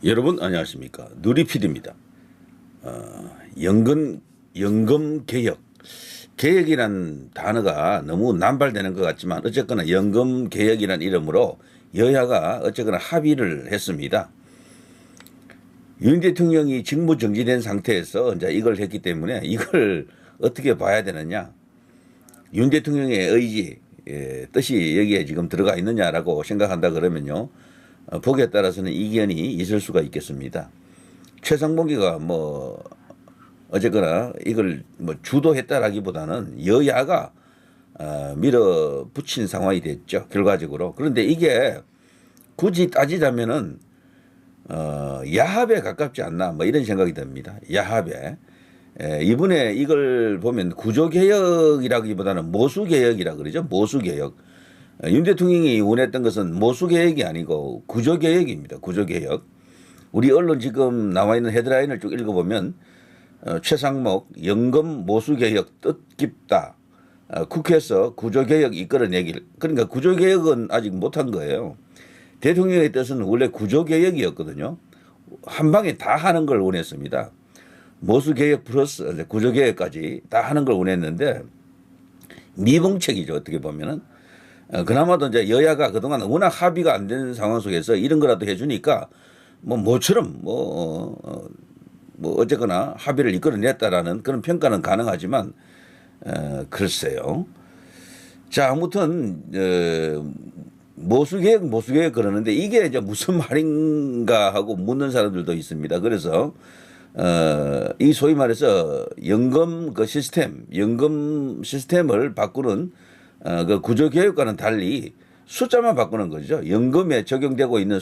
여러분 안녕하십니까. 누리PD입니다. 연금 개혁. 개혁이란 단어가 너무 남발되는 것 같지만 어쨌거나 연금 개혁이란 이름으로 여야가 어쨌거나 합의를 했습니다. 윤 대통령이 직무 정지된 상태에서 이제 이걸 했기 때문에 이걸 어떻게 봐야 되느냐. 윤 대통령의 의지, 뜻이 여기에 지금 들어가 있느냐라고 생각한다 그러면요. 보기에 따라서는 이견이 있을 수가 있겠습니다. 최상봉기가 어쨌거나 이걸 주도했다라기보다는 여야가 밀어붙인 상황이 됐죠. 결과적으로. 그런데 이게 굳이 따지자면은 야합에 가깝지 않나 이런 생각이 듭니다. 야합에. 이번에 이걸 보면 구조개혁이라기보다는 모수개혁이라 그러죠. 모수개혁. 윤 대통령이 원했던 것은 모수개혁이 아니고 구조개혁입니다. 구조개혁. 우리 언론 지금 나와 있는 헤드라인을 쭉 읽어보면 최상목 연금 모수개혁 뜻깊다. 국회에서 구조개혁 이끌어내길. 그러니까 구조개혁은 아직 못한 거예요. 대통령의 뜻은 원래 구조개혁이었거든요. 한 방에 다 하는 걸 원했습니다. 모수개혁 플러스 구조개혁까지 다 하는 걸 원했는데 미봉책이죠. 어떻게 보면은. 그나마도 이제 여야가 그동안 워낙 합의가 안 된 상황 속에서 이런 거라도 해주니까 모처럼 어쨌거나 합의를 이끌어냈다라는 그런 평가는 가능하지만 글쎄요. 자, 아무튼 모수개혁 그러는데 이게 이제 무슨 말인가 하고 묻는 사람들도 있습니다. 그래서 이 소위 말해서 연금 시스템을 바꾸는 그 구조개혁과는 달리 숫자만 바꾸는 거죠. 연금에 적용되고 있는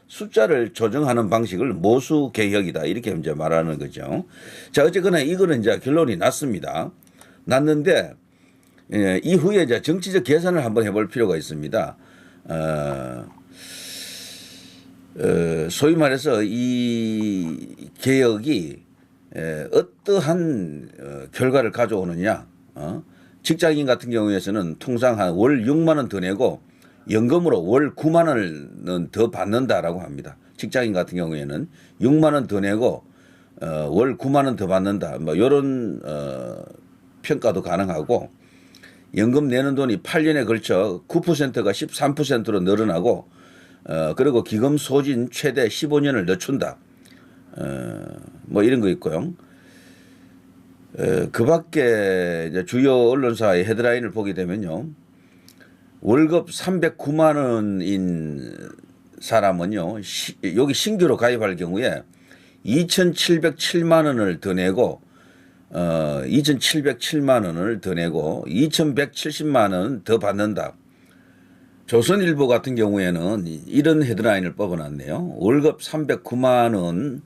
숫자를 조정하는 방식을 모수개혁이다. 이렇게 이제 말하는 거죠. 자, 어쨌거나 이거는 이제 결론이 났습니다. 났는데, 이후에 이제 정치적 계산을 한번 해볼 필요가 있습니다. 소위 말해서 이 개혁이 어떠한 결과를 가져오느냐. 직장인 같은 경우에서는 통상 한 월 6만 원 더 내고 연금으로 월 9만 원은 더 받는다라고 합니다. 직장인 같은 경우에는 6만 원 더 내고 월 9만 원 더 받는다. 이런 평가도 가능하고 연금 내는 돈이 8년에 걸쳐 9%가 13%로 늘어나고 그리고 기금 소진 최대 15년을 늦춘다. 이런 거 있고요. 그 밖에 이제 주요 언론사의 헤드라인을 보게 되면요. 월급 309만 원인 사람은요. 여기 신규로 가입할 경우에 2,707만 원을 더 내고 2,707만 원을 더 내고 2,170만 원 더 받는다. 조선일보 같은 경우에는 이런 헤드라인을 뽑아놨네요. 월급 309만 원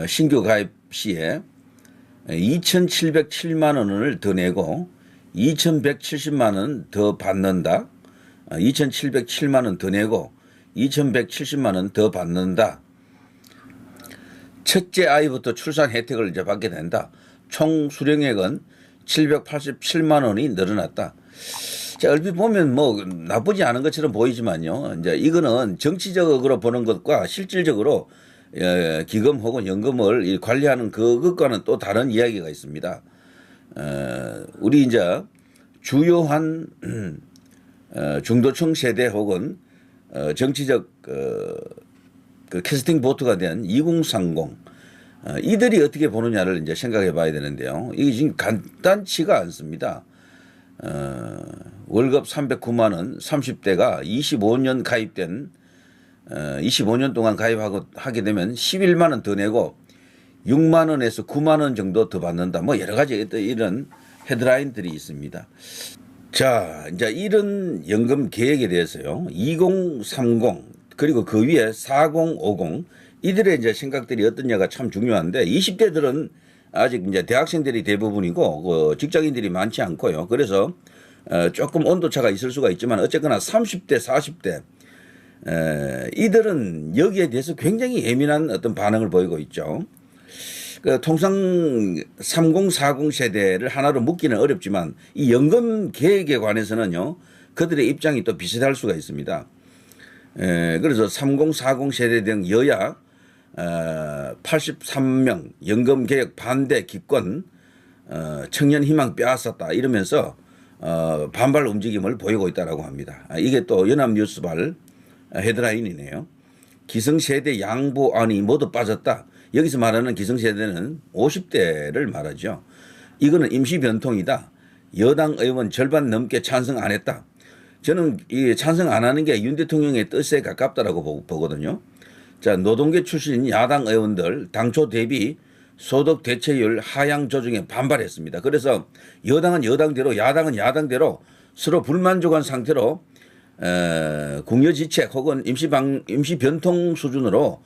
신규 가입 시에 2,707만 원을 더 내고 2,170만 원 더 받는다. 2,707만 원 더 내고 2,170만 원 더 받는다. 첫째 아이부터 출산 혜택을 이제 받게 된다. 총 수령액은 787만 원이 늘어났다. 자, 얼핏 보면 나쁘지 않은 것처럼 보이지만요. 이제 이거는 정치적으로 보는 것과 실질적으로 기금 혹은 연금을 관리하는 그것과는 또 다른 이야기가 있습니다. 우리 이제 주요한 중도층 세대 혹은 정치적 그 캐스팅 보트가 된 2030 이들이 어떻게 보느냐를 이제 생각해 봐야 되는데요. 이게 지금 간단치가 않습니다. 월급 309만 원 30대가 25년 가입된 25년 동안 가입하게 되면 11만 원 더 내고 6만 원에서 9만 원 정도 더 받는다. 여러 가지 이런 헤드라인들이 있습니다. 자, 이제 이런 연금 계획에 대해서요. 2030 그리고 그 위에 4050 이들의 이제 생각들이 어떠냐가 참 중요한데 20대들은 아직 이제 대학생들이 대부분이고 직장인들이 많지 않고요. 그래서 조금 온도차가 있을 수가 있지만 어쨌거나 30대, 40대 이들은 여기에 대해서 굉장히 예민한 어떤 반응을 보이고 있죠. 통상 30, 40 세대를 하나로 묶기는 어렵지만 이 연금 계획에 관해서는요. 그들의 입장이 또 비슷할 수가 있습니다. 그래서 30, 40 세대 등 여야 83명 연금개혁 반대 기권 청년 희망 빼앗았다 이러면서 반발 움직임을 보이고 있다라고 합니다. 이게 또 연합뉴스발 헤드라인이네요. 기성세대 양보안이 모두 빠졌다. 여기서 말하는 기성세대는 50대를 말하죠. 이거는 임시변통이다. 여당 의원 절반 넘게 찬성 안 했다. 저는 이 찬성 안 하는 게 윤 대통령의 뜻에 가깝다라고 보거든요. 자, 노동계 출신 야당 의원들 당초 대비 소득 대체율 하향 조정에 반발했습니다. 그래서 여당은 여당대로 야당은 야당대로 서로 불만족한 상태로 궁여지책 혹은 임시 변통 수준으로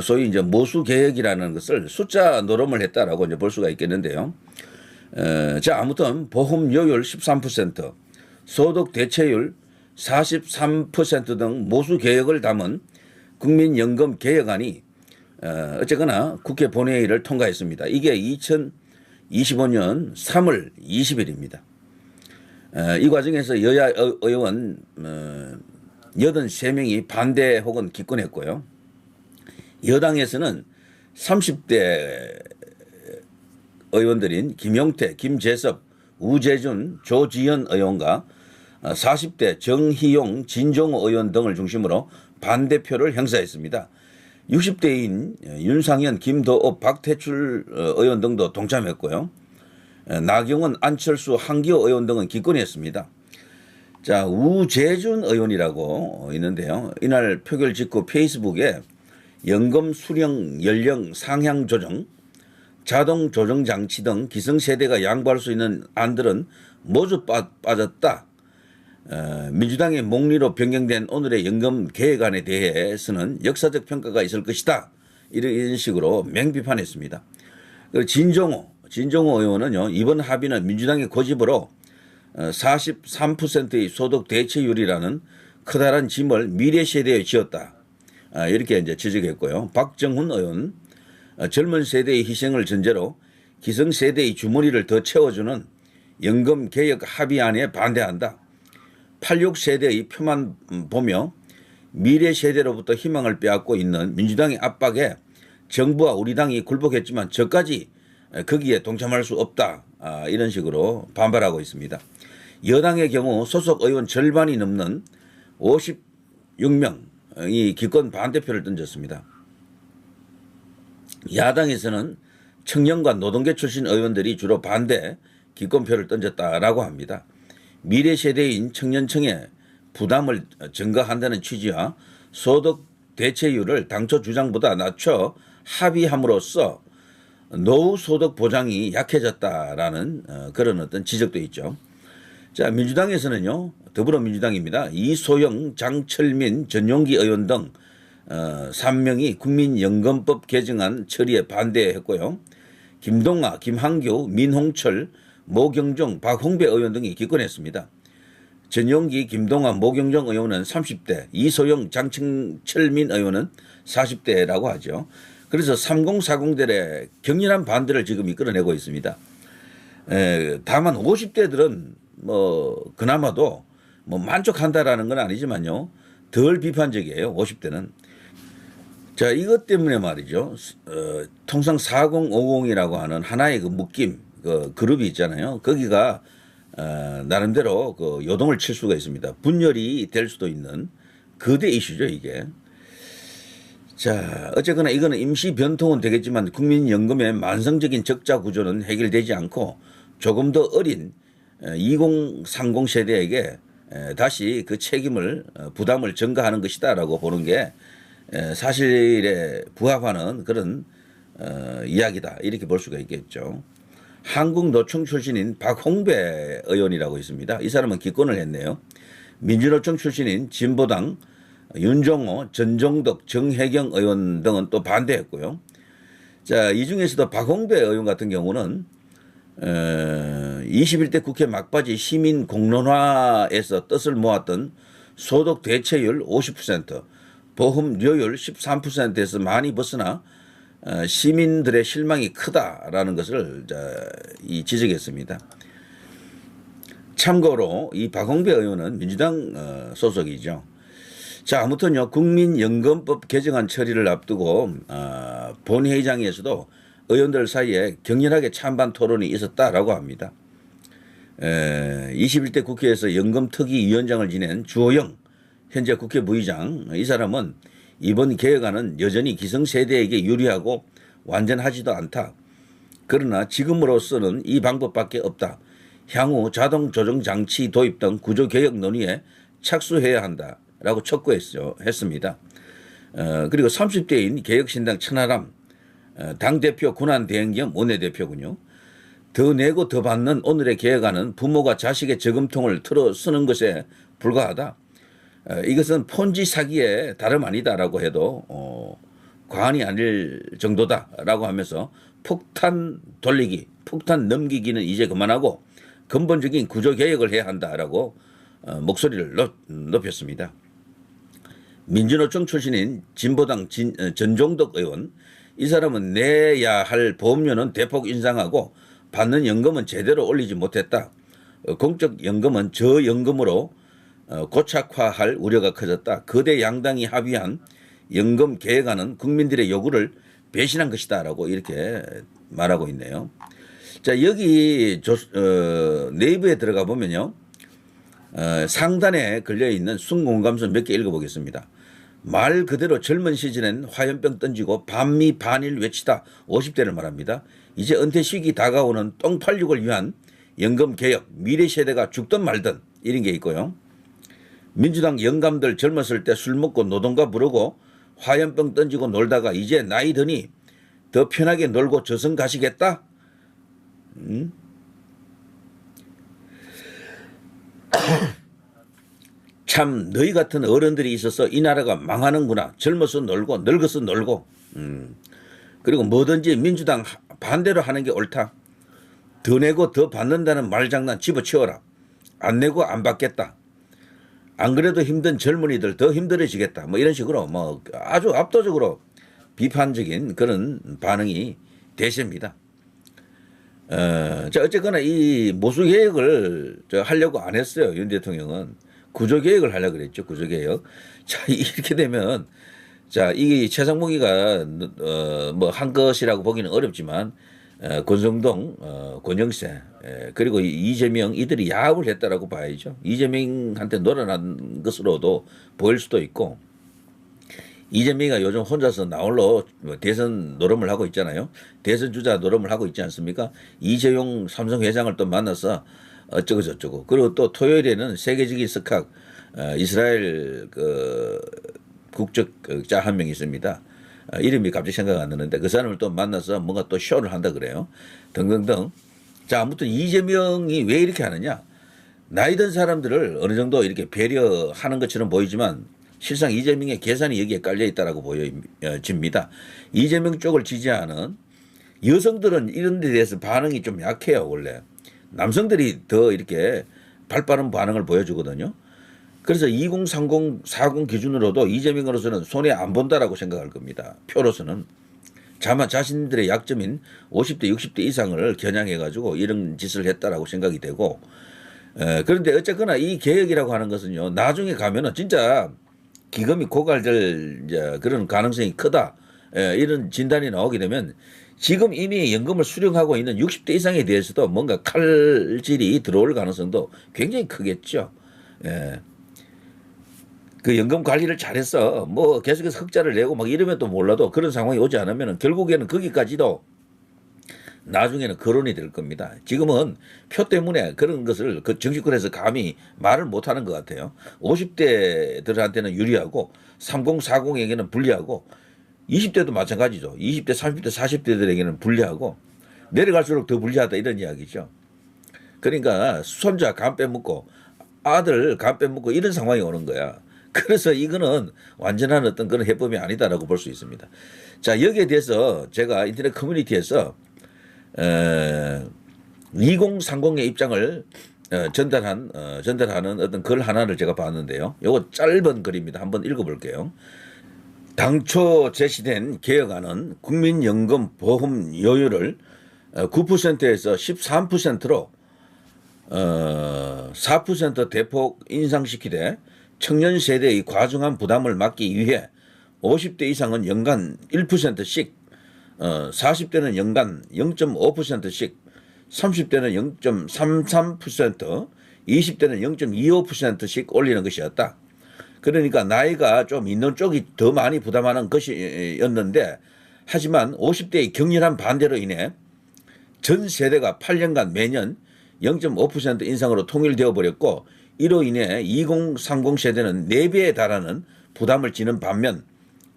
소위 이제 모수 개혁이라는 것을 숫자 노름을 했다라고 이제 볼 수가 있겠는데요. 자, 아무튼 보험료율 13%, 소득 대체율 43% 등 모수 개혁을 담은 국민연금 개혁안이 어쨌거나 국회 본회의를 통과했습니다. 이게 2025년 3월 20일입니다. 이 과정에서 여야 의원 83명이 반대 혹은 기권했고요. 여당에서는 30대 의원들인 김용태, 김재섭, 우재준, 조지현 의원과 40대 정희용, 진종호 의원 등을 중심으로 반대표를 행사했습니다. 60대인 윤상현, 김도읍, 박태출 의원 등도 동참했고요. 나경원, 안철수, 한기호 의원 등은 기권했습니다. 자, 우재준 의원이라고 있는데요. 이날 표결 직후 페이스북에 연금 수령 연령 상향 조정, 자동 조정 장치 등 기성세대가 양보할 수 있는 안들은 모두 빠졌다. 민주당의 목리로 변경된 오늘의 연금 개혁안에 대해서는 역사적 평가가 있을 것이다. 이런 식으로 맹비판했습니다. 진종호 의원은요, 이번 합의는 민주당의 고집으로 43%의 소득 대체율이라는 커다란 짐을 미래 세대에 지었다. 이렇게 이제 지적했고요. 박정훈 의원, 젊은 세대의 희생을 전제로 기성세대의 주머니를 더 채워주는 연금 개혁 합의안에 반대한다. 86세대의 표만 보며 미래 세대로부터 희망을 빼앗고 있는 민주당의 압박에 정부와 우리 당이 굴복했지만 저까지 거기에 동참할 수 없다. 이런 식으로 반발하고 있습니다. 여당의 경우 소속 의원 절반이 넘는 56명이 기권 반대표를 던졌습니다. 야당에서는 청년과 노동계 출신 의원들이 주로 반대 기권표를 던졌다라고 합니다. 미래 세대인 청년층의 부담을 증가한다는 취지와 소득 대체율을 당초 주장보다 낮춰 합의함으로써 노후 소득 보장이 약해졌다라는 그런 어떤 지적도 있죠. 자, 민주당에서는요, 더불어민주당입니다. 이소영, 장철민, 전용기 의원 등 3명이 국민연금법 개정안 처리에 반대했고요. 김동아, 김한규, 민홍철, 모경종, 박홍배 의원 등이 기권했습니다. 전용기, 김동아, 모경종 의원은 30대, 이소영, 장철민 의원은 40대라고 하죠. 그래서 3040대의 격렬한 반대를 지금 이끌어내고 있습니다. 다만 50대들은 뭐 그나마도 뭐 만족한다라는 건 아니지만요, 덜 비판적이에요. 50대는. 자, 이것 때문에 말이죠. 통상 4050이라고 하는 하나의 그 묶임, 그 그룹이 있잖아요. 거기가 나름대로 그 요동을 칠 수가 있습니다. 분열이 될 수도 있는 거대 이슈죠, 이게. 자, 어쨌거나 이거는 임시 변통은 되겠지만 국민연금의 만성적인 적자 구조는 해결되지 않고 조금 더 어린 2030 세대에게 다시 그 책임을 부담을 전가하는 것이다라고 보는 게 사실에 부합하는 그런 이야기다, 이렇게 볼 수가 있겠죠. 한국노총 출신인 박홍배 의원이라고 있습니다. 이 사람은 기권을 했네요. 민주노총 출신인 진보당 윤종호, 전종덕, 정혜경 의원 등은 또 반대했고요. 자, 이 중에서도 박홍배 의원 같은 경우는 21대 국회 막바지 시민 공론화에서 뜻을 모았던 소득 대체율 50%, 보험료율 13%에서 많이 벗어나 시민들의 실망이 크다라는 것을 지적했습니다. 참고로 이 박홍배 의원은 민주당 소속이죠. 자, 아무튼요, 국민연금법 개정안 처리를 앞두고 본회의장에서도 의원들 사이에 격렬하게 찬반 토론이 있었다라고 합니다. 21대 국회에서 연금특위위원장을 지낸 주호영 현재 국회 부의장, 이 사람은 이번 개혁안은 여전히 기성세대에게 유리하고 완전하지도 않다. 그러나 지금으로서는 이 방법밖에 없다. 향후 자동조정장치 도입 등 구조개혁 논의에 착수해야 한다라고 촉구했습니다. 그리고 30대인 개혁신당 천하람 당대표 군안대행 겸 원내대표군요. 더 내고 더 받는 오늘의 개혁안은 부모가 자식의 저금통을 틀어 쓰는 것에 불과하다. 이것은 폰지 사기에 다름 아니다라고 해도 과언이 아닐 정도다라고 하면서 폭탄 돌리기, 폭탄 넘기기는 이제 그만하고 근본적인 구조개혁을 해야 한다라고 목소리를 높였습니다. 민주노총 출신인 진보당 전종덕 의원, 이 사람은 내야 할 보험료는 대폭 인상하고 받는 연금은 제대로 올리지 못했다. 공적 연금은 저연금으로 고착화할 우려가 커졌다. 거대 양당이 합의한 연금 개혁안은 국민들의 요구를 배신한 것이다라고 이렇게 말하고 있네요. 자, 여기 네이버에 들어가 보면요, 상단에 걸려 있는 순공감서 몇 개 읽어보겠습니다. 말 그대로 젊은 시절엔 화염병 던지고 반미 반일 외치다 50대를 말합니다. 이제 은퇴 시기 다가오는 똥86을 위한 연금 개혁, 미래 세대가 죽든 말든 이런 게 있고요. 민주당 영감들 젊었을 때 술 먹고 노동가 부르고 화염병 던지고 놀다가 이제 나이 드니 더 편하게 놀고 저승 가시겠다? 참 너희 같은 어른들이 있어서 이 나라가 망하는구나. 젊어서 놀고 늙어서 놀고. 그리고 뭐든지 민주당 반대로 하는 게 옳다. 더 내고 더 받는다는 말장난 집어치워라. 안 내고 안 받겠다. 안 그래도 힘든 젊은이들 더 힘들어지겠다. 뭐 이런 식으로 뭐 아주 압도적으로 비판적인 그런 반응이 대세입니다. 자, 어쨌거나 이 모수개혁을 하려고 안 했어요. 윤 대통령은. 구조개혁을 하려고 그랬죠. 구조개혁. 자, 이렇게 되면, 자, 이 최상목이가, 뭐, 한 것이라고 보기는 어렵지만, 권성동, 권영세, 그리고 이재명 이들이 야합을 했다라고 봐야죠. 이재명한테 놀아난 것으로도 보일 수도 있고, 이재명이가 요즘 혼자서 나홀로 대선 노름을 하고 있잖아요. 대선 주자 노름을 하고 있지 않습니까? 이재용 삼성 회장을 또 만나서 어쩌고 저쩌고. 그리고 또 토요일에는 세계적인 스캅 이스라엘 국적자 한 명 있습니다. 이름이 갑자기 생각 안 나는데 그 사람을 또 만나서 뭔가 또 쇼를 한다 그래요. 등등등. 자, 아무튼 이재명이 왜 이렇게 하느냐? 나이 든 사람들을 어느 정도 이렇게 배려하는 것처럼 보이지만 실상 이재명의 계산이 여기에 깔려 있다라고 보여집니다. 이재명 쪽을 지지하는 여성들은 이런 데 대해서 반응이 좀 약해요, 원래. 남성들이 더 이렇게 발빠른 반응을 보여주거든요. 그래서 2030, 40 기준으로도 이재명으로서는 손해 안 본다라고 생각할 겁니다. 표로서는. 다만 자신들의 약점인 50대, 60대 이상을 겨냥해가지고 이런 짓을 했다라고 생각이 되고, 그런데 어쨌거나 이 개혁이라고 하는 것은요, 나중에 가면은 진짜 기금이 고갈될 이제 그런 가능성이 크다. 이런 진단이 나오게 되면 지금 이미 연금을 수령하고 있는 60대 이상에 대해서도 뭔가 칼질이 들어올 가능성도 굉장히 크겠죠. 그 연금 관리를 잘해서 뭐 계속해서 흑자를 내고 막 이러면 또 몰라도 그런 상황이 오지 않으면 결국에는 거기까지도 나중에는 거론이 될 겁니다. 지금은 표 때문에 그런 것을 그 정치권에서 감히 말을 못하는 것 같아요. 50대들한테는 유리하고 30, 40에게는 불리하고 20대도 마찬가지죠. 20대, 30대, 40대들에게는 불리하고 내려갈수록 더 불리하다 이런 이야기죠. 그러니까 손자 간 빼먹고 아들 간 빼먹고 이런 상황이 오는 거야. 그래서 이거는 완전한 어떤 그런 해법이 아니다라고 볼 수 있습니다. 자, 여기에 대해서 제가 인터넷 커뮤니티에서 2030의 입장을 전달하는 어떤 글 하나를 제가 봤는데요. 요거 짧은 글입니다. 한번 읽어볼게요. 당초 제시된 개혁안은 국민연금 보험료율을 9%에서 13%로 4% 대폭 인상시키되 청년 세대의 과중한 부담을 막기 위해 50대 이상은 연간 1%씩, 40대는 연간 0.5%씩, 30대는 0.33%, 20대는 0.25%씩 올리는 것이었다. 그러니까 나이가 좀 있는 쪽이 더 많이 부담하는 것이었는데, 하지만 50대의 격렬한 반대로 인해 전 세대가 8년간 매년 0.5% 인상으로 통일되어 버렸고, 이로 인해 2030 세대는 4배에 달하는 부담을 지는 반면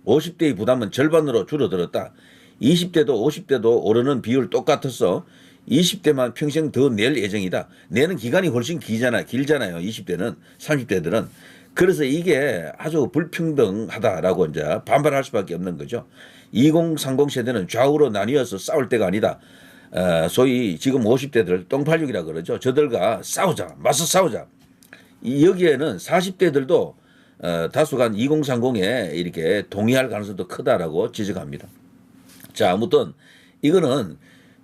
50대의 부담은 절반으로 줄어들었다. 20대도 50대도 오르는 비율 똑같아서 20대만 평생 더 낼 예정이다. 내는 기간이 훨씬 길잖아요. 20대는, 30대들은. 그래서 이게 아주 불평등하다라고 이제 반발할 수밖에 없는 거죠. 2030 세대는 좌우로 나뉘어서 싸울 때가 아니다. 소위 지금 50대들 똥팔육이라 그러죠. 저들과 싸우자, 맞서 싸우자. 여기에는 40대들도 다수간 2030에 이렇게 동의할 가능성도 크다라고 지적합니다. 자, 아무튼 이거는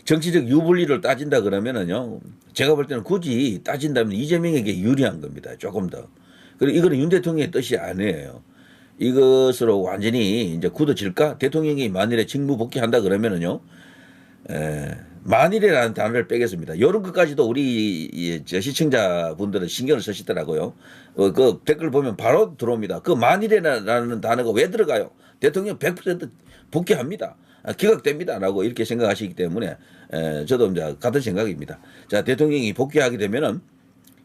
정치적 유불리를 따진다 그러면은요, 제가 볼 때는 굳이 따진다면 이재명에게 유리한 겁니다. 조금 더. 그리고 이거는 윤 대통령의 뜻이 아니에요. 이것으로 완전히 이제 굳어질까? 대통령이 만일에 직무 복귀한다 그러면은요, 만일이라는 단어를 빼겠습니다. 이런 것까지도 우리 시청자분들은 신경을 쓰시더라고요. 그 댓글 보면 바로 들어옵니다. 그 만일이라는 단어가 왜 들어가요? 대통령 100% 복귀합니다. 기각됩니다라고 이렇게 생각하시기 때문에 저도 이제 같은 생각입니다. 자, 대통령이 복귀하게 되면은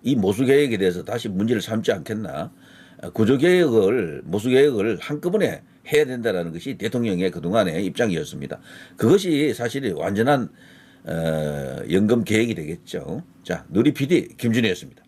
이 모수개혁에 대해서 다시 문제를 삼지 않겠나? 구조개혁을, 모수개혁을 한꺼번에 해야 된다는 것이 대통령의 그동안의 입장이었습니다. 그것이 사실 완전한 연금 계획이 되겠죠. 자, 누리 PD 김준희였습니다.